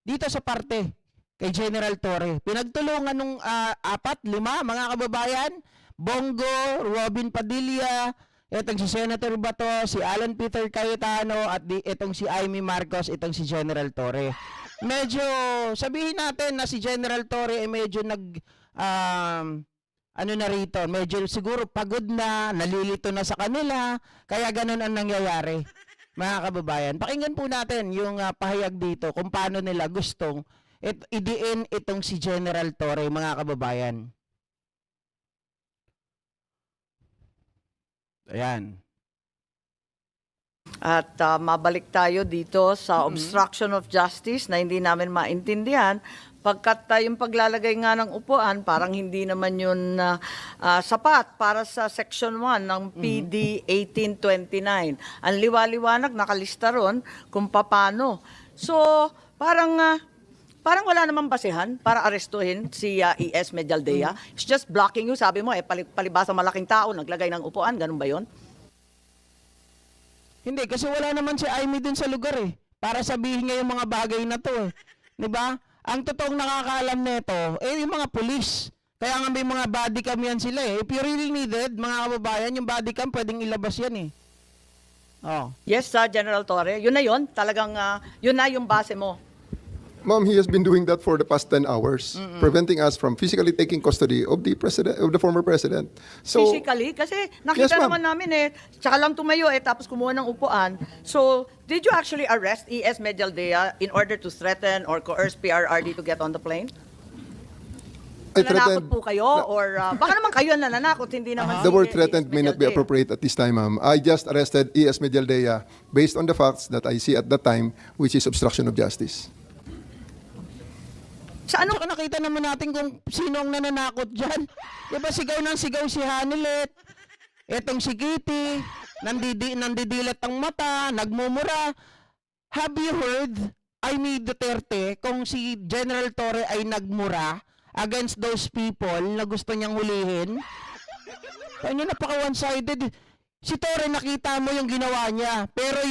dito sa parte kay General Torre. Pinagtulungan nung 4, 5 mga kababayan, Bongo, Robin Padilla, itong si Senator Bato, si Alan Peter Cayetano, at itong si Amy Marcos, itong si General Torre. Medyo, sabihin natin na si General Torre ay medyo ano na rito, medyo siguro pagod na, nalilito na sa kanila, kaya ganun ang nangyayari, mga kababayan. Pakinggan po natin yung pahayag dito kung paano nila gustong idiin itong si General Torre, mga kababayan. Ayan. At mabalik tayo dito sa obstruction of justice na hindi namin maintindihan pagkat yung paglalagay nga ng upuan parang hindi naman yun sapat para sa section 1 ng PD 1829. Ang liwa-liwanag nakalista ron kung paano. So parang wala namang basehan para arestuhin si ES Medialdea. It's just blocking you. Sabi mo, palibasa malaking tao, naglagay ng upuan. Ganun ba yun? Hindi, kasi wala naman si Amy dun sa lugar eh. Para sabihin niya yung mga bagay na to eh. 'Di ba? Ang totoong nakakaalam nito, yung mga pulis. Kaya nga may mga body cam yan sila eh. If you really needed, mga kababayan, yung body cam pwedeng ilabas yan eh. Oh. Yes, General Torre. Yun na yun. Talagang yun na yung base mo. Ma'am, he has been doing that for the past 10 hours, preventing us from physically taking custody of the president, of the former president. So, Physically? Kasi nakita Yes, ma'am. naman namin tsaka lang tumayo tapos kumuha ng upuan. So, did you actually arrest ES Medialdea in order to threaten or coerce PRRD to get on the plane? I Nananakot threatened. po kayo? Or baka naman kayo ang nananakot, hindi naman The si word ES threatened may not be Medialdea. appropriate at this time, ma'am. I just arrested ES Medialdea based on the facts that I see at that time, which is obstruction of justice. Sa ano? Tsaka nakita naman natin kung sino ang nananakot dyan. Diba sigaw ng sigaw si Hanilet, etong si Kitty, nandidilat ang mata, nagmumura. Have you heard, Amy Duterte, kung si General Torre ay nagmura against those people na gusto niyang hulihin? Kanya napaka one-sided. Si Torre nakita mo yung ginawa niya, pero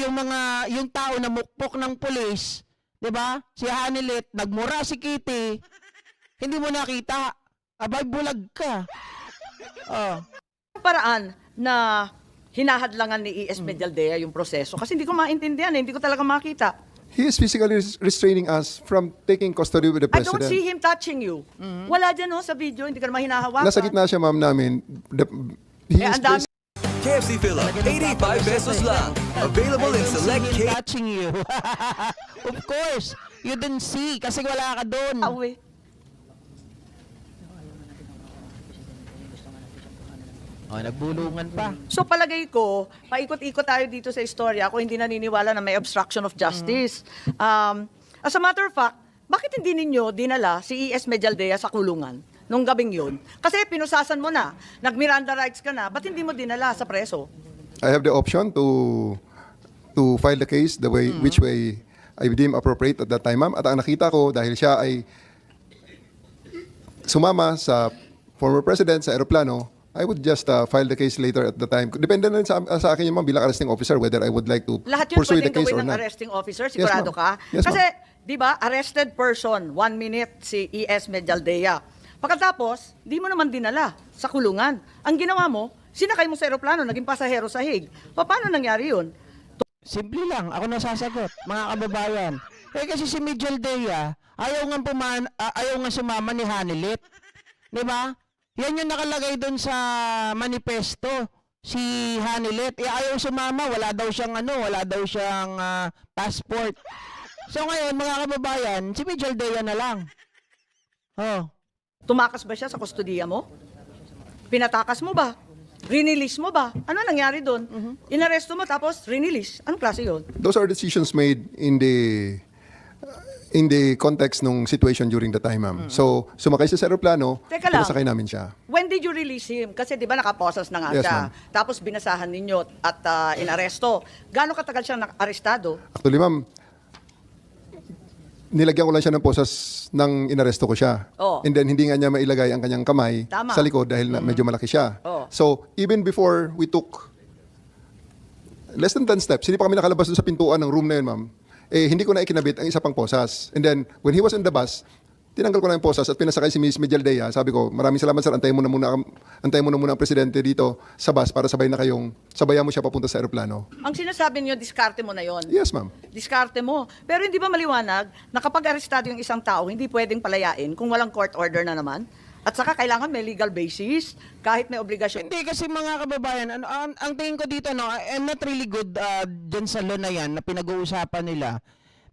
yung tao na mukpok ng pulis, 'di ba? Si Hanilet, nagmura si Kitty. Hindi mo nakita. Abay, bulag ka. Oh. Paraan na hinahadlangan ni ES Medialdea yung proseso? Kasi hindi ko maintindihan, hindi ko talaga makita. He is physically restraining us from taking custody with the I don't president. see him touching you. Wala dyan sa video, hindi ka naman hinahawakan. Nasa gitna siya, ma'am, namin. He is ang dami. KFC Fill-Up, 85 pesos lang. Available in select KFC. Touching you. Of course. You didn't see kasi wala ka doon. Awe. Oh, nagbulungan pa. So palagay ko, paikot-ikot tayo dito sa istorya ako hindi naniniwala na may obstruction of justice. As a matter of fact, bakit hindi ninyo dinala si ES Medialdea sa kulungan nung gabing yun? Kasi pinusasan mo na, nag-Miranda rights ka na, ba't hindi mo dinala sa preso? I have the option to file the case the way which way I deem appropriate at that time, ma'am. At ang nakita ko dahil siya ay sumama sa former president sa eroplano, I would just file the case later at the time. Depende na rin sa akin yung ma'am bilang arresting officer whether I would like to Lahat yun pursue the pwedeng case or gawin ng not. arresting officer, Yes, sigurado ma'am. ka? Yes, Kasi, ma'am. di ba, arrested person, 1 minute si ES Medialdea. Pagkatapos, di mo naman dinala sa kulungan. Ang ginawa mo, sinakay mo sa eroplano, naging pasahero sa Hague. Paano nangyari yun? Simple lang, ako nasasagot, mga kababayan. Kasi si Medialdea, ayaw nga sumama ni Hanilet. 'Di ba? Yan yung nakalagay doon sa manifesto. Si Hanilet, ayaw sumama, wala daw siyang passport. So ngayon, mga kababayan, si Medialdea na lang. Oh. Tumakas ba siya sa kustodiya mo? Pinatakas mo ba? Rinilis mo ba? Ano nangyari doon? Inaresto mo tapos rinilis. Anong klase yun? Those are decisions made in the context ng situation during the time, ma'am. So, sumakay siya sa aeroplano, Teka lang. pinasakay namin siya. When did you release him? Kasi di ba nakaposas na nga Yes, siya. ma'am. Tapos binasahan ninyo at inaresto. Gaano katagal siya arestado? Actually, ma'am, nilagyan ko lang siya ng posas nang inaresto ko siya. Oo. And then, hindi nga niya mailagay ang kanyang kamay Tama. sa likod dahil medyo malaki siya. Oo. So, even before we took less than 10 steps, hindi pa kami nakalabas dun sa pintuan ng room na yun, ma'am. hindi ko na ikinabit ang isa pang posas. And then, when he was in the bus, tinanggal ko na yung posas at pinasakay si Miss Mijaldea. Sabi ko, maraming salamat sir, antayin mo na muna ang presidente dito sa bus para sabayan mo siya papunta sa aeroplano. Ang sinasabi niyo, diskarte mo na yon. Yes, ma'am. Diskarte mo. Pero hindi ba maliwanag na kapag arestado yung isang tao, hindi pwedeng palayain kung walang court order na naman? At saka kailangan may legal basis kahit may obligasyon. Hindi kasi mga kababayan, ang tingin ko dito, no, I'm not really good dyan sa law na yan na pinag-uusapan nila.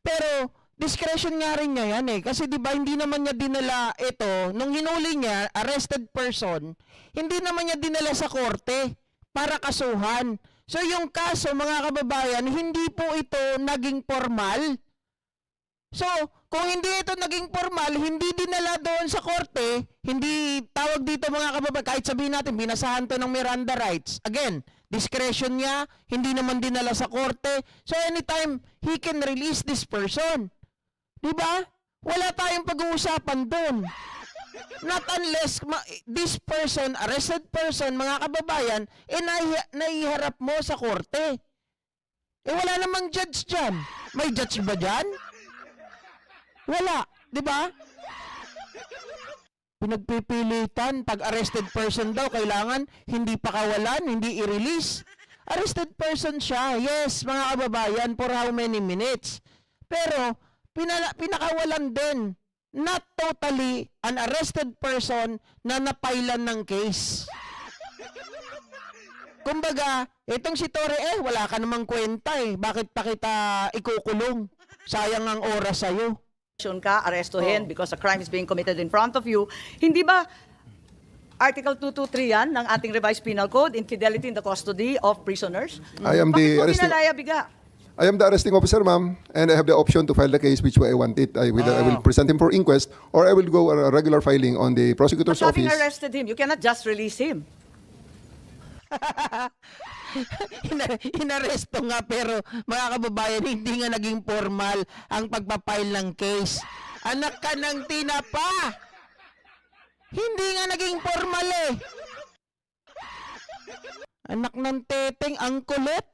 Pero discretion nga rin niya yan eh. Kasi di ba hindi naman niya dinala ito, nung hinuli niya, arrested person, hindi naman niya dinala sa korte para kasuhan. So yung kaso mga kababayan, hindi po ito naging formal. So, kung hindi ito naging formal, hindi dinala doon sa korte, hindi tawag dito mga kababayan, kahit sabihin natin, binasahan to ng Miranda rights. Again, discretion niya, hindi naman dinala sa korte. So, anytime, he can release this person. Diba? Wala tayong pag-uusapan doon. Not unless this person, arrested person, mga kababayan, naiharap mo sa korte. Wala namang judge dyan. May judge ba dyan? Wala, di ba? Pinagpipilitan, pag arrested person daw, kailangan hindi pakawalan, hindi i-release. Arrested person siya, yes, mga kababayan, for how many minutes? Pero, pinakawalan din. Not totally an arrested person na napailan ng case. Kumbaga, itong si Torre, wala ka namang kwenta eh. Bakit pa kita ikukulong? Sayang ang oras sa'yo. Ka, arestuhin because a crime is being committed in front of you. Hindi ba Article 223 yan ng ating revised penal code, infidelity in the custody of prisoners? I am Bakit the mo arresting... pinalaya biga? I am the arresting officer, ma'am, and I have the option to file the case which way I want it. I will present him for inquest, or I will go a regular filing on the prosecutor's But having office. arrested him, you cannot just release him. Inaresto nga pero mga kababayan hindi nga naging formal ang pagpapile ng case. Anak ka ng tinapa. Hindi nga naging formal eh. Anak ng teteng, ang kulit.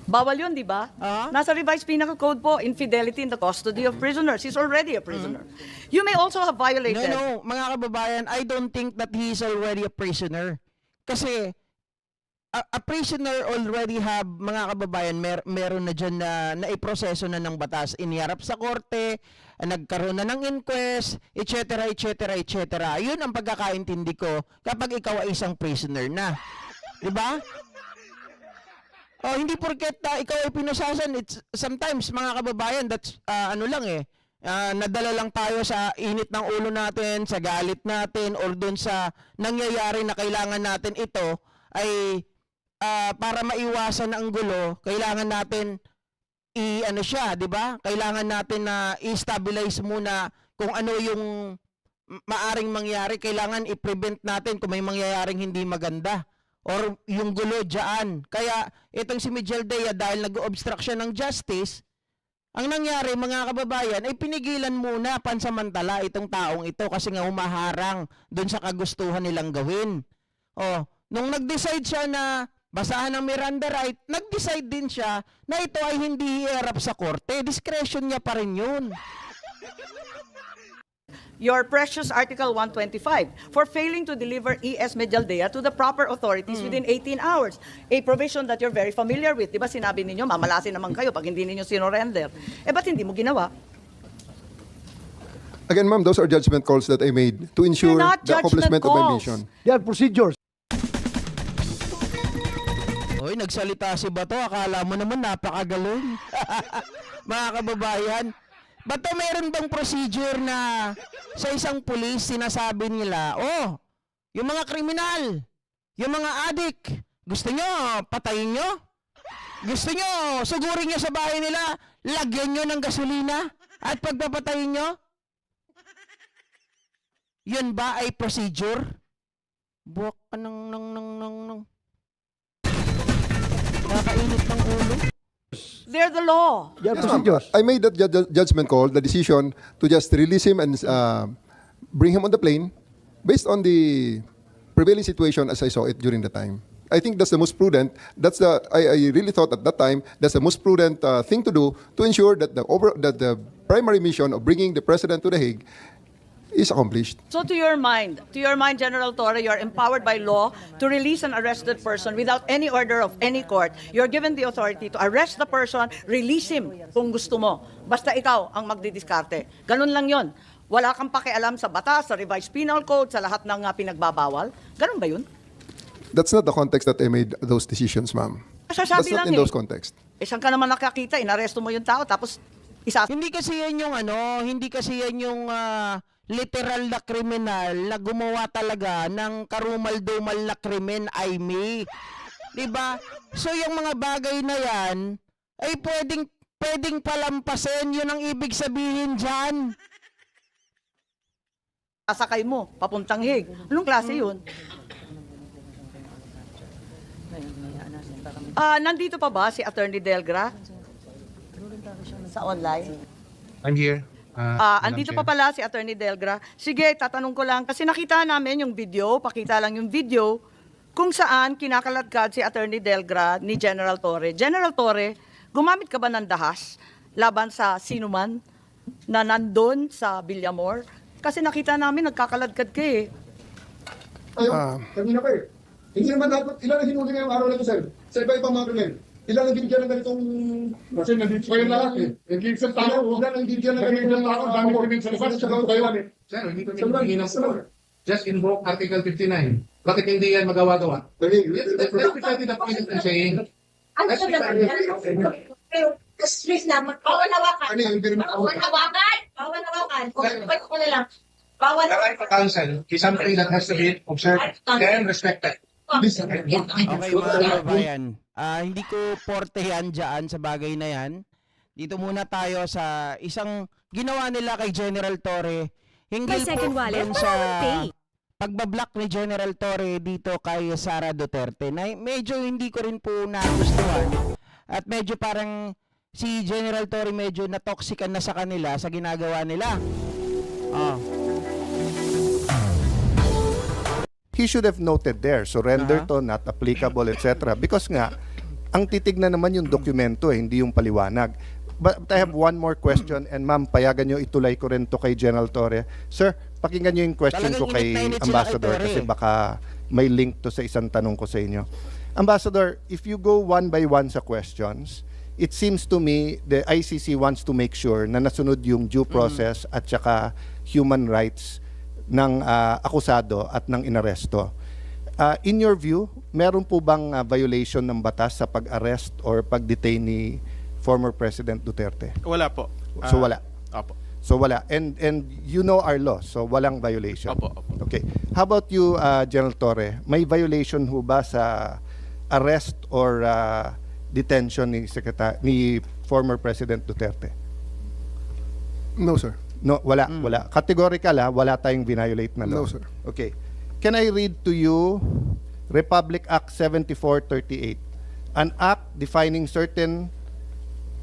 Bawal yun, di ba? Ah? Nasa revised penal code po, infidelity in the custody of prisoners. He's already a prisoner. You may also have violated. No, mga kababayan, I don't think that he is already a prisoner. Kasi a prisoner already have, mga kababayan, meron na dyan na naiproseso na ng batas. Iniharap sa korte, nagkaroon na ng inquest, etc., etc., etc. Yun ang pagkakaintindi ko kapag ikaw ay isang prisoner na. Diba? Oh, hindi porket ikaw ay pinusasan. It's sometimes mga kababayan, that's nadala lang tayo sa init ng ulo natin, sa galit natin, or doon sa nangyayari na kailangan natin ito ay para maiwasan ang gulo, kailangan natin di ba? Kailangan natin na i-stabilize muna kung ano yung maaring mangyari. Kailangan i-prevent natin kung may mangyayaring hindi maganda or yung gulo diyan. Kaya itong si Mijaldea, dahil nag-obstruction ng justice, ang nangyari mga kababayan ay pinigilan muna pansamantala itong taong ito kasi nga humaharang doon sa kagustuhan nilang gawin. Oh, nung nag-decide siya na basahan ng Miranda right, nag-decide din siya na ito ay hindi iharap sa korte. Discretion niya pa rin yun. Your precious Article 125 for failing to deliver E.S. Mijaldea to the proper authorities within 18 hours. A provision that you're very familiar with. Di ba sinabi ninyo, mamalasin naman kayo pag hindi ninyo sinurrender. Ba't hindi mo ginawa? Again, ma'am, those are judgment calls that I made to ensure They're not the accomplishment of my judgment mission. They are procedures. Hoy, nagsalita si Bato, akala mo naman napakagaling. Mga kababayan, Bato, meron bang procedure na sa isang pulis sinasabi nila, yung mga kriminal, yung mga adik, gusto nyo patayin nyo? Gusto nyo sugurin nyo sa bahay nila, lagyan nyo ng gasolina at pagpapatayin nyo? Yun ba ay procedure? Buwak ka ng Nakakainit ng ulo. They're the law. They are Yes, ma'am. procedures. I made that judgment call, the decision to just release him and bring him on the plane based on the prevailing situation as I saw it during the time. I think that's the most prudent. I really thought at that time that's the most prudent thing to do to ensure that the primary mission of bringing the president to The Hague is accomplished. So to your mind, General Torre, you're empowered by law to release an arrested person without any order of any court. You're given the authority to arrest the person, release him kung gusto mo. Basta ikaw ang magdidiskarte. Ganun lang yon. Wala kang pakialam sa batas, sa revised penal code, sa lahat ng pinagbabawal. Ganun ba yun? That's not the context that I made those decisions, ma'am. That's Sasabi not lang in those context. saan ka naman nakakita, inaresto mo yung tao, tapos isa. Hindi kasi yan yung hindi kasi yan yung literal na kriminal na gumawa talaga ng karumal-dumal na krimen, ay me. 'Di ba? So yung mga bagay na yan ay pwedeng palampasin, yun ang ibig sabihin diyan. Sasakay mo, papuntang Hague. Anong klase yun? Nandito pa ba si Attorney Delgra? Sa online? I'm here. Andito pa pala si Attorney Delgra. Sige, tatanong ko lang, kasi nakita namin yung video, pakita lang yung video, kung saan kinakaladkad si Attorney Delgra ni General Torre. General Torre, gumamit ka ba ng dahas laban sa sinuman na nandun sa Villamor? Kasi nakita namin nagkakaladkad ka eh. Ayun, kanina pa eh. Hindi naman dapat, ilan ang hinuli ngayong araw na ito, sir? Sa iba-ibang mga krimen. Ilan ang binigyan ng ganitong... Kasi nandito kayo lahat eh. Nag-give sa tao. Ilan ang binigyan ng ganitong tao. Dami krimen sa labas. Sa kayo eh. Sir, hindi ko hingi ng floor. Just invoke Article 59. Bakit hindi yan magawa-gawa? That's precisely the point I'm saying. Ano sa dapat? Pero, please lang, bawal hawakan. Ano yung binigyan? Bawal hawakan! Bawal hawakan. Pwede ko na lang. Bawal The right to counsel is something that has to be observed and respected. Okay mga kabayan, hindi ko portehan dyan sa bagay na yan. Dito muna tayo sa isang ginawa nila kay General Torre. Hinggil May second po wallet? dun sa Pay. pagbablock ni General Torre dito kay Sara Duterte na medyo hindi ko rin po nagustuhan. At medyo parang si General Torre medyo natoxican na sa kanila sa ginagawa nila. He should have noted there, surrender to, not applicable, etc. Because nga, ang titignan naman yung dokumento, hindi yung paliwanag. But I have one more question, and ma'am, payagan nyo itulay ko rin to kay General Torre. Sir, pakinggan nyo yung question Talagang ko kay init na init sila kay Ambassador Torre. kasi baka may link to sa isang tanong ko sa inyo. Ambassador, if you go one by one sa questions, it seems to me the ICC wants to make sure na nasunod yung due process at saka human rights ng akusado at ng inaresto. In your view, meron po bang violation ng batas sa pag-arrest or pag-detain ni former President Duterte? Wala po. So wala. Opo. So wala. And you know our law, so walang violation. Opo. Okay. How about you, General Torre? May violation ho ba sa arrest or detention ni former President Duterte? No, sir. No, wala. Categorical wala tayong violate na law. No, sir. Okay. Can I read to you Republic Act 7438, an act defining certain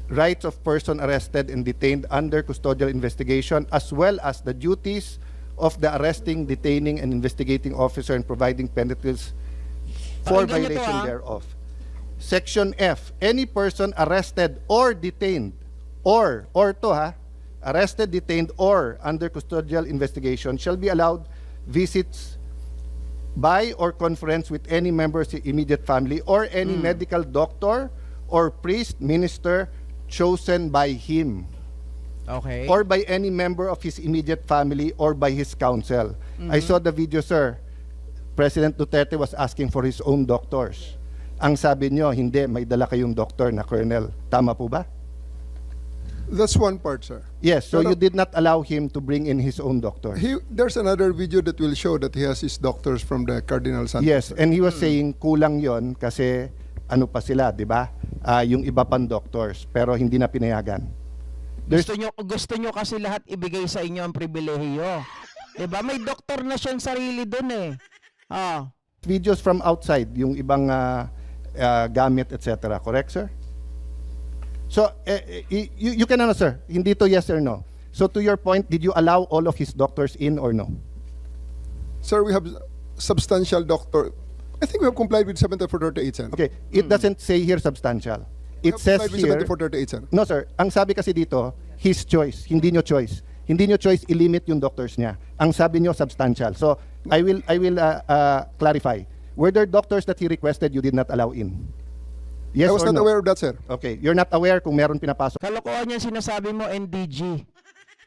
rights of person arrested and detained under custodial investigation as well as the duties of the arresting, detaining, and investigating officer and providing penalties for Pakinggan niyo to, violation thereof. Section F, any person arrested or detained or arrested, detained, or under custodial investigation shall be allowed visits by or conference with any member of the immediate family or any medical doctor or priest, minister chosen by him Okay. or by any member of his immediate family or by his counsel. I saw the video, sir. President Duterte was asking for his own doctors. Ang sabi nyo, hindi, may dala kayong doktor na colonel. Tama po ba? That's one part, sir. Yes, so Pero- you did not allow him to bring in his own doctor. There's another video that will show that he has his doctors from the Cardinal Santos. Yes, and he was saying kulang yon kasi ano pa sila, di ba? Yung iba pang doctors, pero hindi na pinayagan. There's, Gusto nyo kasi lahat ibigay sa inyo ang pribilehiyo. 'Di ba? May doktor na siyang sarili doon eh. videos from outside, yung ibang gamit, etc. Correct, sir? So, you can answer. Hindi to yes or no. So, to your point, did you allow all of his doctors in or no? Sir, we have substantial I think we have complied with 7438, sir. Okay, it doesn't say here substantial. We It have says complied with here, 7438, sir. no sir, ang sabi kasi dito, his choice, hindi nyo choice. Hindi nyo choice i-limit yung doctors niya. Ang sabi nyo substantial. So, I will clarify. Were there doctors that he requested you did not allow in? Yes I was or not no? aware of that, sir. Okay, you're not aware kung meron pinapasok. Kalokohan yan sinasabi mo, NDG.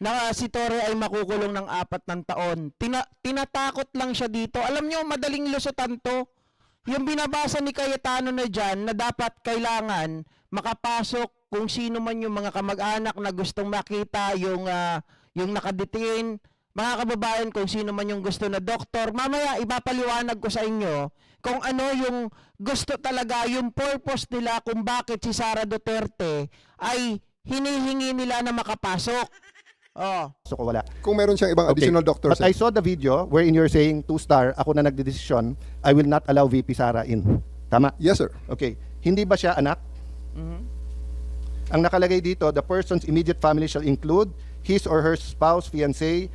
Na si Torre ay makukulong ng 4 taon. Tinatakot lang siya dito. Alam nyo, madaling lusutan to. Yung binabasa ni Cayetano na dyan, na dapat kailangan makapasok kung sino man yung mga kamag-anak na gustong makita yung nakadetain. Mga kababayan, kung sino man yung gusto na doktor. Mamaya, ipapaliwanag ko sa inyo kung ano yung gusto talaga, yung purpose nila kung bakit si Sara Duterte ay hinihingi nila na makapasok. Oh. So, wala. Kung meron siyang ibang additional doctor, But sir. I saw the video wherein you're saying 2-star, ako na nagdedesisyon, I will not allow VP Sara in. Tama? Yes, sir. Okay. Hindi ba siya anak? Ang nakalagay dito, the person's immediate family shall include his or her spouse, fiancé,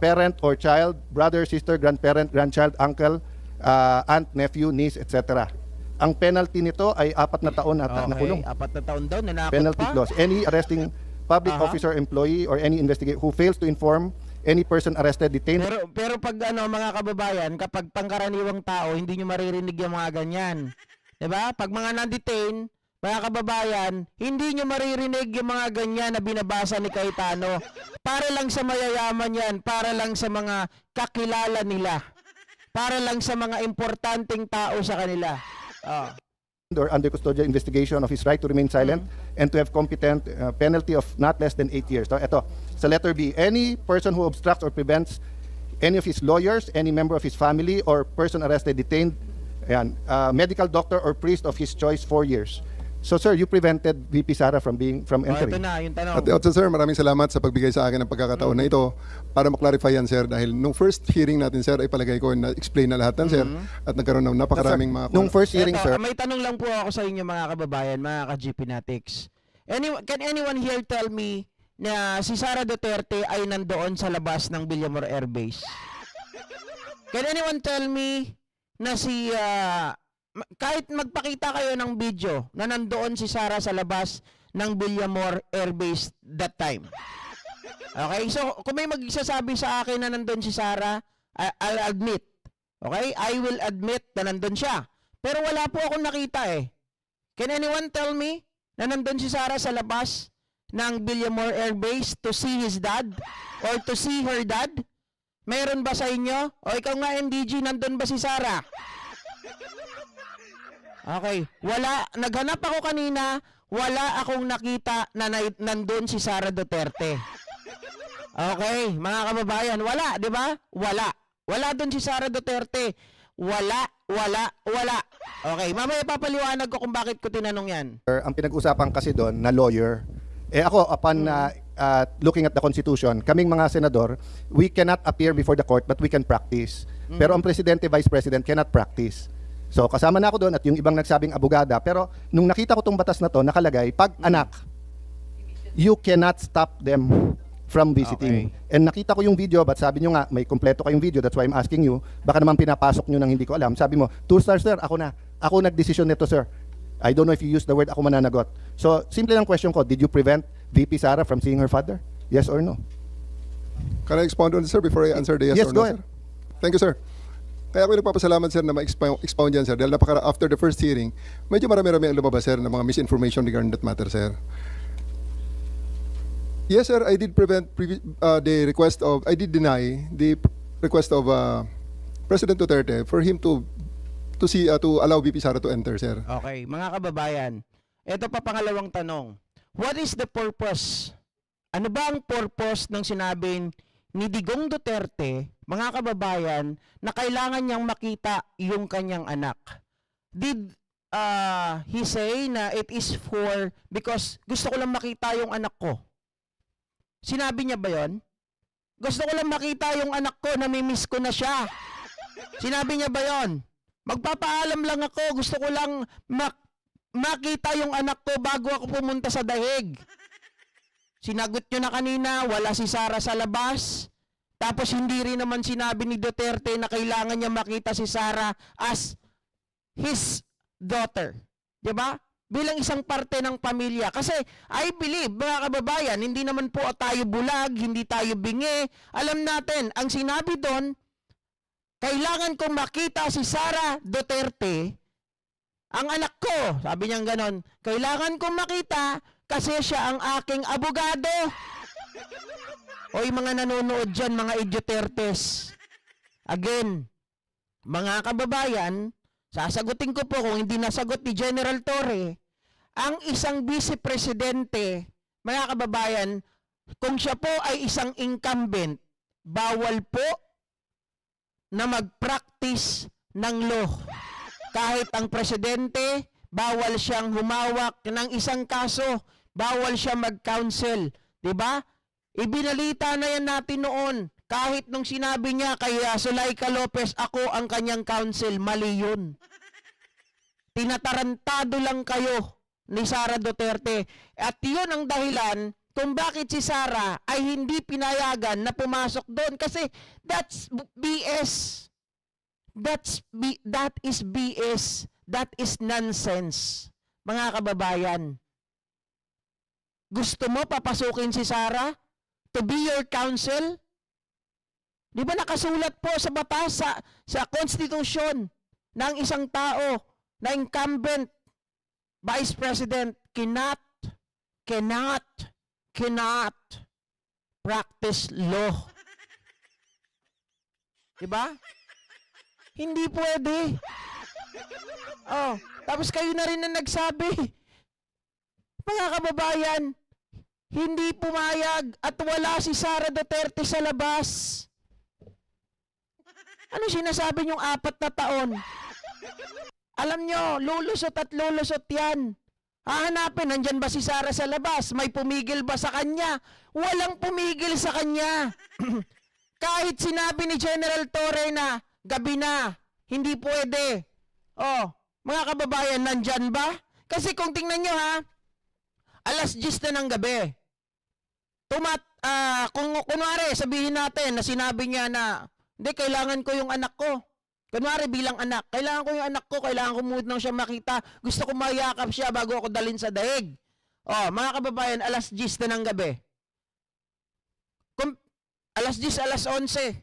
parent or child, brother, sister, grandparent, grandchild, uncle, aunt, nephew, niece, etc. Ang penalty nito ay 4 na taon ata na kulong. 4 na taon daw, nanakot Penalty pa. clause. Any arresting public officer, employee, or any investigator who fails to inform any person arrested, detained, Pero pag mga kababayan, kapag pangkaraniwang tao, hindi nyo maririnig yung mga ganyan. 'Di ba? Pag mga non-detain, mga kababayan, hindi nyo maririnig yung mga ganyan na binabasa ni Cayetano. Para lang sa mayayaman yan, para lang sa mga kakilala nila, para lang sa mga importanteng tao sa kanila. Oh. or under custodial investigation of his right to remain silent and to have competent penalty of not less than 8 years. So, ito, sa letter B, any person who obstructs or prevents any of his lawyers, any member of his family, or person arrested, detained, ayan, medical doctor or priest of his choice 4 years. So, sir, you prevented VP Sara from Ito entering. na, yung tanong. At also, sir, maraming salamat sa pagbigay sa akin ng pagkakataon na ito para maklarify yan, sir. Dahil nung first hearing natin, sir, ay palagay ko na-explain na lahat ng sir at nagkaroon ng napakaraming mga... Nung first hearing, Eto, sir, may tanong lang po ako sa inyo mga kababayan, mga ka-GP Natics. Can anyone here tell me na si Sara Duterte ay nandoon sa labas ng Villamor Air Base? Can anyone tell me na kahit magpakita kayo ng video na nandoon si Sara sa labas ng Villamor Air Base that time? Okay, so kung may magsasabi sa akin na nandoon si Sara, I'll admit. Okay, I will admit na nandoon siya. Pero wala po akong nakita eh. Can anyone tell me na nandoon si Sara sa labas ng Villamor Air Base to see his dad or to see her dad? Meron ba sa inyo? O ikaw nga MDG, nandoon ba si Sara? Okay, wala. Naghanap ako kanina, wala akong nakita na nandun si Sara Duterte. Okay, mga kababayan, wala, di ba? Wala. Wala dun si Sara Duterte. Wala. Okay, mamaya papaliwanag ko kung bakit ko tinanong yan. ang pinag-usapan kasi doon na lawyer, ako, upon looking at the Constitution, kaming mga senador, we cannot appear before the court but we can practice. Pero ang presidente, vice president cannot practice. So kasama na ako doon at yung ibang nagsabing abogada, pero nung nakita ko tong batas na to, nakalagay, pag anak, you cannot stop them from visiting. Okay. And nakita ko yung video, but sabi nyo nga, may kompleto kayong video, that's why I'm asking you, baka naman pinapasok nyo nang hindi ko alam. Sabi mo, 2 stars sir, ako nagdesisyon nito sir. I don't know if you use the word ako mananagot. So, simple lang question ko, did you prevent VP Sara from seeing her father? Yes or no? Can I expound on this, sir, before I answer the yes, Yes, or go no, ahead. sir? Thank you, sir. Kaya ako nagpapasalamat, sir, na ma-expound yan, sir. Dahil after the first hearing, medyo marami-rami ang lumabas, sir, ng mga misinformation regarding that matter, sir. Yes, sir, I did I did deny the request of President Duterte for him to allow VP Sara to enter, sir. Okay, mga kababayan, ito pa pangalawang tanong. What is the purpose? Ano ba ang purpose ng sinabing ni Digong Duterte, mga kababayan, na kailangan niyang makita yung kanyang anak? Did he say na it is because gusto ko lang makita yung anak ko? Sinabi niya ba yon? Gusto ko lang makita yung anak ko, namimiss ko na siya. Sinabi niya ba yon? Magpapaalam lang ako, gusto ko lang makita yung anak ko bago ako pumunta sa dahig. Sinagot nyo na kanina, wala si Sara sa labas. Tapos hindi rin naman sinabi ni Duterte na kailangan niya makita si Sara as his daughter. 'Di ba? Bilang isang parte ng pamilya. Kasi I believe, mga kababayan, hindi naman po tayo bulag, hindi tayo bingi. Alam natin, ang sinabi doon, kailangan kong makita si Sara Duterte, ang anak ko. Sabi niyang ganon, kailangan kong makita kasi siya ang aking abogado. Oy, mga nanonood dyan, mga idiotertes. Again, mga kababayan, sasagutin ko po kung hindi nasagot ni General Torre, ang isang vice presidente, mga kababayan, kung siya po ay isang incumbent, bawal po na mag-practice ng law. Kahit ang presidente, bawal siyang humawak ng isang kaso, bawal siya mag-counsel. 'Di ba? Ibinalita na yan natin noon. Kahit nung sinabi niya kay Zuleika Lopez, ako ang kanyang counsel, mali yun. Tinatarantado lang kayo ni Sara Duterte. At yun ang dahilan kung bakit si Sara ay hindi pinayagan na pumasok doon. Kasi that's BS. That is BS. That is nonsense. Mga kababayan. Gusto mo papasukin si Sara to be your counsel? Di ba nakasulat po sa batas, sa konstitusyon ng isang tao na incumbent vice president cannot practice law. Di ba? Hindi pwede. Oh, tapos kayo na rin na nagsabi. Mga kababayan, hindi pumayag at wala si Sara Duterte sa labas. Ano sinasabi niyong 4 na taon? Alam nyo, lulusot at lulusot yan. Hahanapin, nandyan ba si Sara sa labas? May pumigil ba sa kanya? Walang pumigil sa kanya. Kahit sinabi ni General Torre na, gabi na, hindi pwede. Oh, mga kababayan, nandyan ba? Kasi kung tingnan nyo ha, alas 10 na ng gabi. Kung kunwari, sabihin natin na sinabi niya na, hindi, kailangan ko yung anak ko. Kunwari bilang anak, kailangan ko yung anak ko, kailangan ko muna siya makita. Gusto ko mayakap siya bago ako dalhin sa daig. Oh, mga kababayan, alas 10 na ng gabi. Alas 10, alas 11,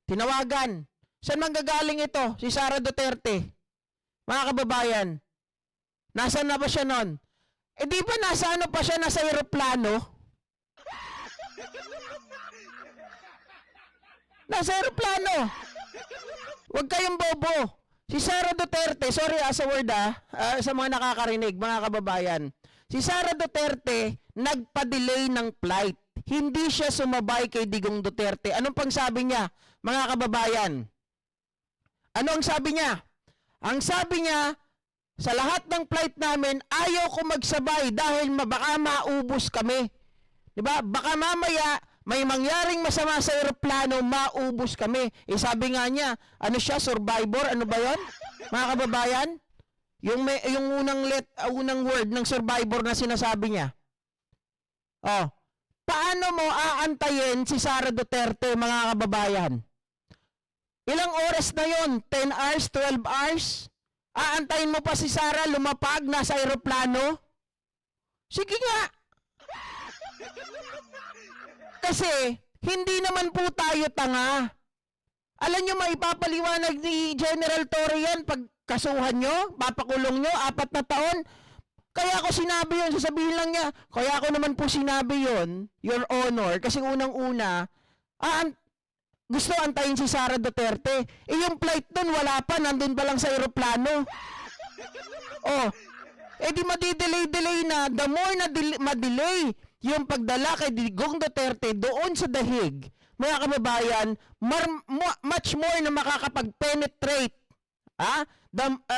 tinawagan. Saan manggagaling ito? Si Sara Duterte. Mga kababayan, nasaan na ba siya nun? Eh di ba nasa ano pa siya, nasa aeroplano? Nasa aeroplano. Huwag kayong bobo. Si Sara Duterte, sorry sa word sa mga nakakarinig, mga kababayan. Si Sara Duterte, nagpa-delay ng flight. Hindi siya sumabay kay Digong Duterte. Anong pang sabi niya, mga kababayan? Ano ang sabi niya? Ang sabi niya, sa lahat ng flight namin, ayaw ko magsabay dahil baka maubos kami. Diba? Baka mamaya, may mangyaring masama sa aeroplano, maubos kami. Eh sabi nga niya, ano siya, survivor? Ano ba yon? Mga kababayan? Yung unang word ng survivor na sinasabi niya. Oh, paano mo aantayin si Sara Duterte, mga kababayan? Ilang oras na yon? 10 hours? 12 hours? Aantayin mo pa si Sara lumapag nasa aeroplano? Sige nga. Kasi, hindi naman po tayo tanga. Alam nyo, maipapaliwanag ni General Torre yan pag kasuhan nyo, papakulong nyo, 4 na taon. Kaya ako sinabi yun, sasabihin lang niya, kaya ako naman po sinabi yun, Your Honor, kasi unang-una, gusto antayin si Sara Duterte. Eh yung flight dun, wala pa, nandun pa lang sa aeroplano. Oh, eh di madidelay-delay na, the more na madelay yung pagdala kay Digong Duterte doon sa dahig, mga kababayan, much more na makakapag-penetrate,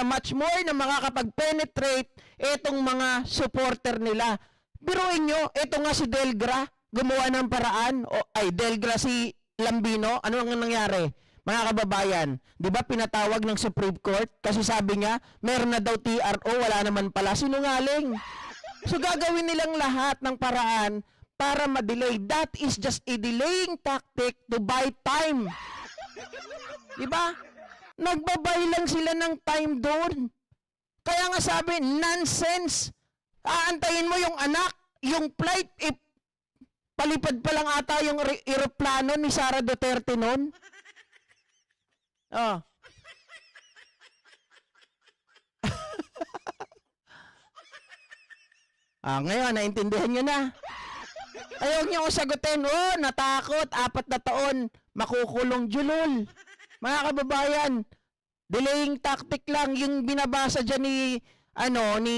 much more na makakapag-penetrate itong mga supporter nila. Biruin nyo, ito nga si Delgra, gumawa ng paraan, Delgra si Lambino, ano ang nangyari? Mga kababayan, di ba pinatawag ng Supreme Court kasi sabi niya, meron na daw TRO, wala naman pala, sinungaling. So gagawin nilang lahat ng paraan para ma-delay. That is just a delaying tactic to buy time. Di ba? Nagbabay lang sila ng time doon. Kaya nga sabi, nonsense. Aantayin mo yung anak, yung flight, palipad pa lang ata yung eroplano ni Sara Duterte noon. Oh. Ngayon, naintindihan nyo na. Ayaw niyo ko sagutin, natakot, 4 na taon, makukulong julol. Mga kababayan, delaying tactic lang, yung binabasa dyan ni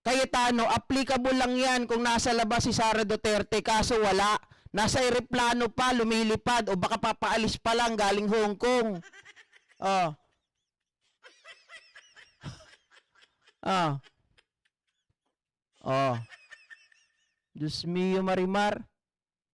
Cayetano, applicable lang yan kung nasa labas si Sara Duterte, kaso wala. Nasa eroplano pa, lumilipad, o baka papaalis pa lang galing Hong Kong. Oh. Oh. Diyos mio, Marimar.